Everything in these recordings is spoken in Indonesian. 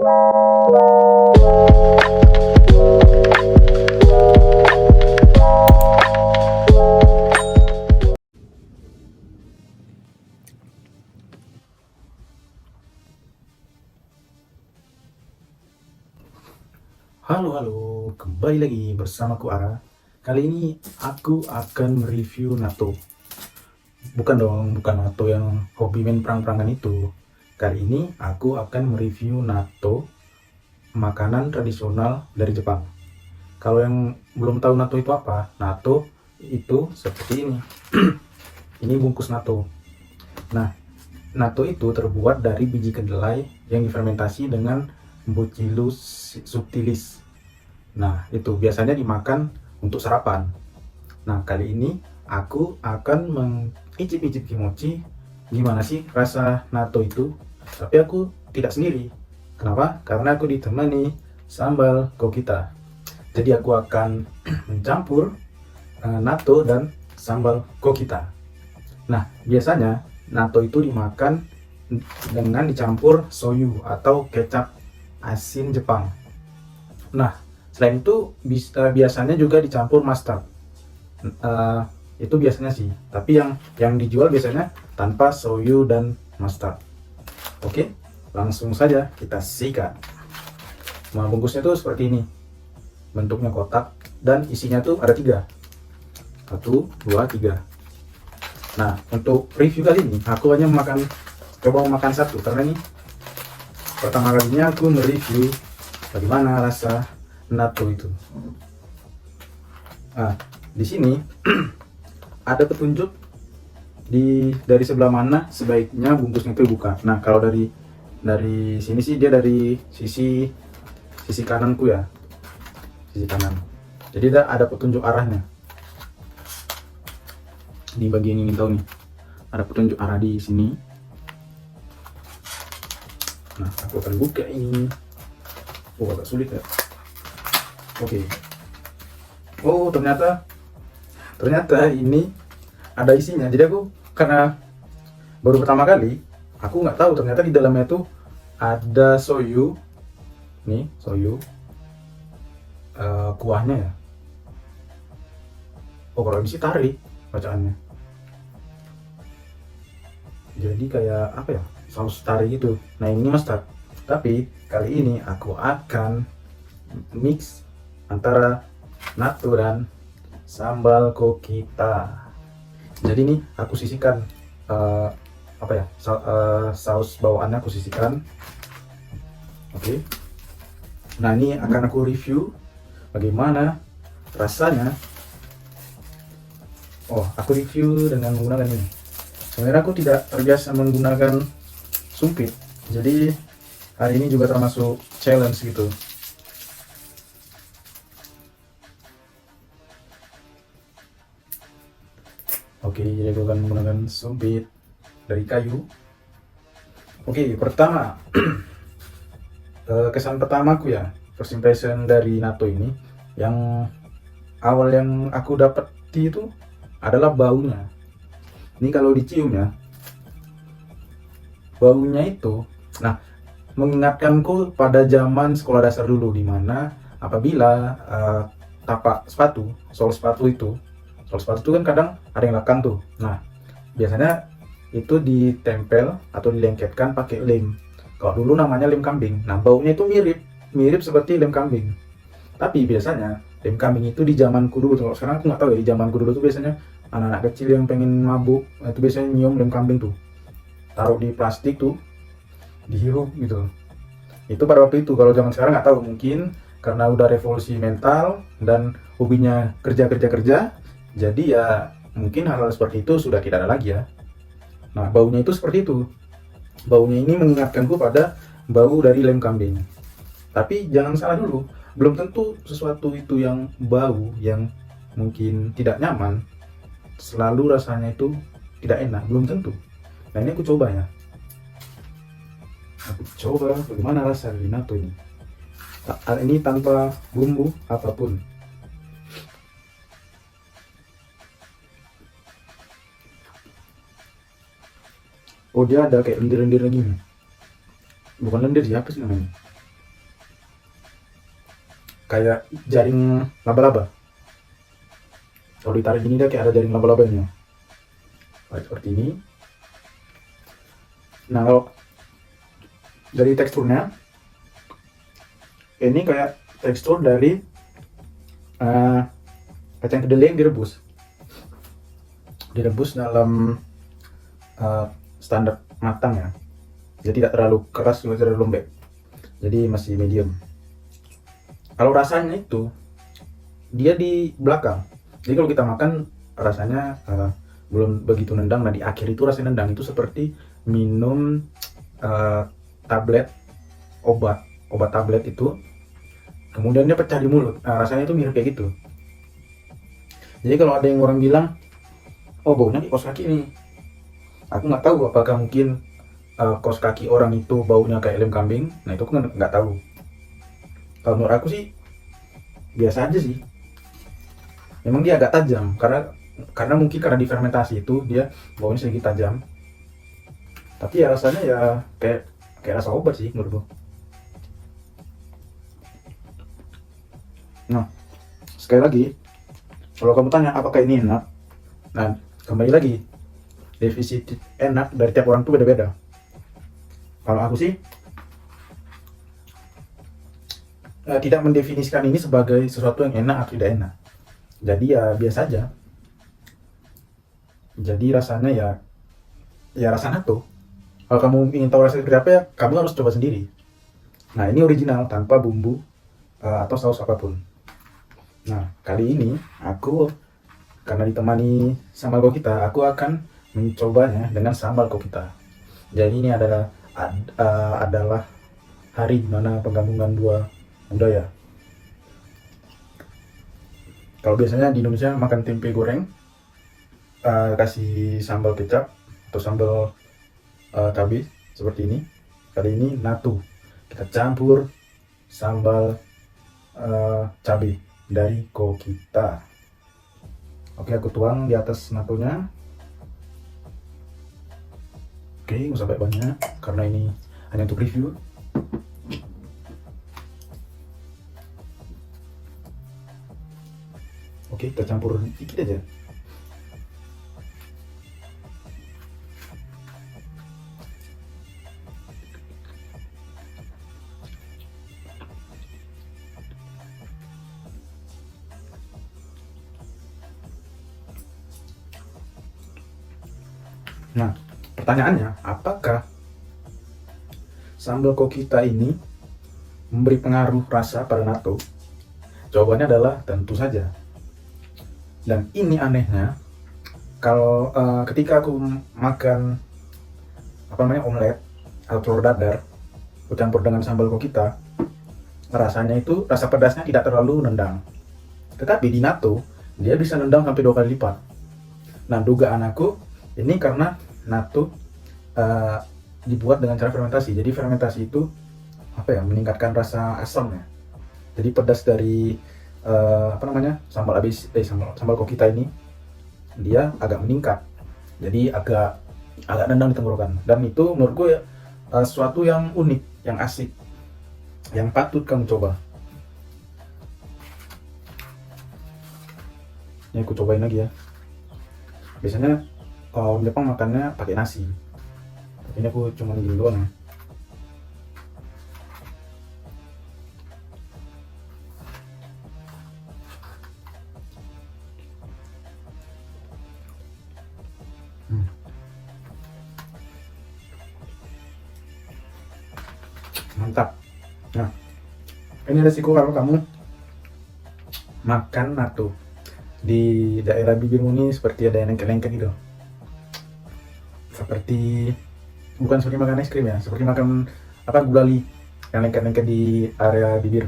Halo, kembali lagi bersamaku Ara. Kali ini aku akan mereview natto. Bukan natto yang hobi main perang-perangan itu. Kali ini aku akan mereview natto, makanan tradisional dari Jepang. Kalau yang belum tahu natto itu apa, natto itu seperti ini. Ini bungkus natto. Nah, natto itu terbuat dari biji kedelai yang difermentasi dengan Bacillus subtilis. Nah, itu biasanya dimakan untuk sarapan. Nah, kali ini aku akan mengicip-icip kimochi. Gimana sih rasa natto itu? Tapi aku tidak sendiri. Kenapa? Karena aku ditemani sambal kokita. Jadi aku akan mencampur natto dan sambal kokita. Nah, biasanya natto itu dimakan dengan dicampur soyu atau kecap asin Jepang. Nah, selain itu biasanya juga dicampur mustard. Itu biasanya sih. Tapi yang dijual biasanya tanpa soyu dan mustard. Oke, langsung saja kita sikat. Nah, bungkusnya tuh seperti ini. Bentuknya kotak dan isinya tuh ada 3. 1, 2, 3. Nah, untuk review kali ini aku hanya coba makan satu karena ini pertama kalinya aku mereview bagaimana rasa natto itu. Nah, di sini ada petunjuk dari sebelah mana sebaiknya bungkusnya itu dibuka. Nah, kalau dari sini sih dia dari sisi kananku ya, sisi kanan. Jadi ada petunjuk arahnya. Di bagian ini tahu nih, ada petunjuk arah di sini. Nah, aku akan buka ini. Oh, agak sulit ya. Oke. Oh, ternyata ini ada isinya. Jadi aku karena baru pertama kali, aku nggak tahu ternyata di dalamnya tuh ada soyu. Nih, soyu. Kuahnya ya. Oh, kalau ini sih tari bacaannya. Jadi kayak apa ya? Saus tari gitu. Nah, ini mustard. Tapi kali ini aku akan mix antara natto dan sambal kokita. Jadi ini aku sisihkan saus bawaannya aku sisihkan. Oke. Nah, ini akan aku review bagaimana rasanya. Oh, aku review dengan menggunakan ini. Sebenarnya aku tidak terbiasa menggunakan sumpit, jadi hari ini juga termasuk challenge gitu. Oke, jadi aku akan menggunakan sumpit dari kayu. Oke, pertama kesan pertamaku ya, first impression dari natto ini, yang awal yang aku dapati itu adalah baunya. Ini kalau dicium ya, baunya itu, nah, mengingatkanku pada zaman sekolah dasar dulu, dimana apabila tapak sepatu, sol sepatu itu kan kadang ada yang lekang tuh. Nah, biasanya itu ditempel atau dilengketkan pakai lem. Kalau dulu namanya lem kambing. Nah, baunya itu mirip seperti lem kambing. Tapi biasanya lem kambing itu di zamanku dulu, kalau sekarang aku nggak tahu ya, di zamanku dulu tuh biasanya anak-anak kecil yang pengen mabuk itu biasanya nyium lem kambing tuh, taruh di plastik tuh, dihirup gitu. Itu pada waktu itu. Kalau zaman sekarang nggak tahu, mungkin karena udah revolusi mental dan hobinya kerja, jadi ya mungkin hal-hal seperti itu sudah tidak ada lagi ya. Nah, baunya itu seperti itu. Baunya ini mengingatkanku pada bau dari lem kambing. Tapi jangan salah dulu, belum tentu sesuatu itu yang bau yang mungkin tidak nyaman selalu rasanya itu tidak enak, belum tentu. Nah, ini aku coba ya. Aku coba bagaimana rasa dari natto ini. Ini tanpa bumbu apapun. Oh, dia ada kayak lendir-lendir lagi nih. Bukan lendir sih, apa sih namanya? kayak jaring laba-laba. Kalau ditarik gini dia kayak ada jaring laba-labanya. Seperti ini. Nah, kalau dari teksturnya, ini kayak tekstur dari kacang kedelai yang direbus dalam standar matang ya. Jadi tidak terlalu keras juga tidak terlalu lembek. Jadi masih medium. Kalau rasanya itu dia di belakang. Jadi kalau kita makan rasanya belum begitu nendang. Nah di akhir itu rasanya nendang. Itu seperti minum tablet obat tablet itu. Kemudian dia pecah di mulut. Nah rasanya itu mirip kayak gitu. Jadi kalau ada yang orang bilang, oh baunya di kos kaki nih. Aku nggak tahu apakah mungkin kos kaki orang itu baunya kayak lem kambing. Nah itu aku nggak tahu. Kalau menurut aku sih biasa aja sih. Memang dia agak tajam karena mungkin karena difermentasi itu dia baunya sedikit tajam. Tapi ya rasanya ya kayak rasa obat sih menurutku. Nah sekali lagi, kalau kamu tanya apakah ini enak, nah kembali lagi, definisi enak dari tiap orang tuh beda-beda. Kalau aku sih tidak mendefinisikan ini sebagai sesuatu yang enak atau tidak enak. Jadi ya biasa aja. Jadi rasanya ya rasa natto. Kalau kamu ingin tahu rasanya seperti apa ya kamu harus coba sendiri. Nah ini original tanpa bumbu atau saus apapun. Nah kali ini aku karena ditemani sambal kokita, aku akan mencobanya dengan sambal kokita. Jadi ini adalah hari dimana penggabungan dua budaya. Kalau biasanya di Indonesia makan tempe goreng, kasih sambal kecap atau sambal cabai seperti ini. Kali ini natto, kita campur sambal cabai dari kokita. Oke, aku tuang di atas nattonya. Oke, nggak usah banyak karena ini hanya untuk review. Oke, kita campur dikit aja. Nah, pertanyaannya, apakah sambal kokita ini memberi pengaruh rasa pada natto? Jawabannya adalah tentu saja. Dan ini anehnya, kalau ketika aku makan omelet atau telur dadar, aku campur dengan sambal kokita, rasanya itu rasa pedasnya tidak terlalu nendang. Tetapi di natto dia bisa nendang sampai 2 kali lipat. Nah, dugaan aku ini karena natto dibuat dengan cara fermentasi. Jadi fermentasi itu meningkatkan rasa asam ya. Jadi pedas dari sambal kokita ini dia agak meningkat. Jadi agak nendang di tenggorokan. Dan itu menurutku ya sesuatu yang unik, yang asik, yang patut kamu coba. Ini aku cobain lagi ya. Biasanya kalau Jepang makannya pakai nasi. Ini aku cuma gini doang ya. Mantap. Nah, ini resiko kalau kamu makan natto di daerah bibirmu ini seperti ada yang lengket-lengket gitu. Bukan seperti makan es krim ya, seperti makan gulali yang lengket-lengket di area bibir.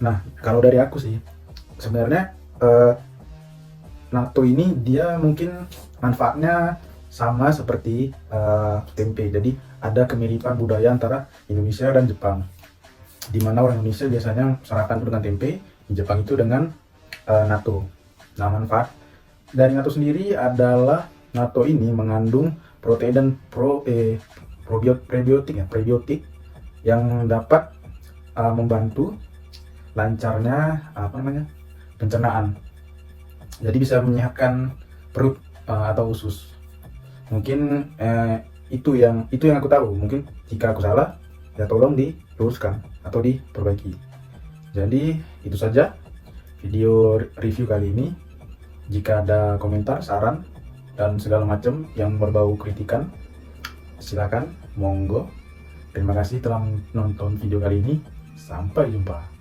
Nah, kalau dari aku sih sebenarnya natto ini dia mungkin manfaatnya sama seperti tempe. Jadi ada kemiripan budaya antara Indonesia dan Jepang, di mana orang Indonesia biasanya sarapan dengan tempe, di Jepang itu dengan natto. Nah, manfaat dari natto sendiri adalah natto ini mengandung protein dan prebiotik yang dapat membantu lancarnya pencernaan. Jadi bisa menyehatkan perut atau usus. Mungkin itu yang aku tahu. Mungkin jika aku salah, ya tolong diluruskan atau diperbaiki. Jadi itu saja video review kali ini. Jika ada komentar, saran, dan segala macam yang berbau kritikan, silakan, monggo. Terima kasih telah menonton video kali ini. Sampai jumpa.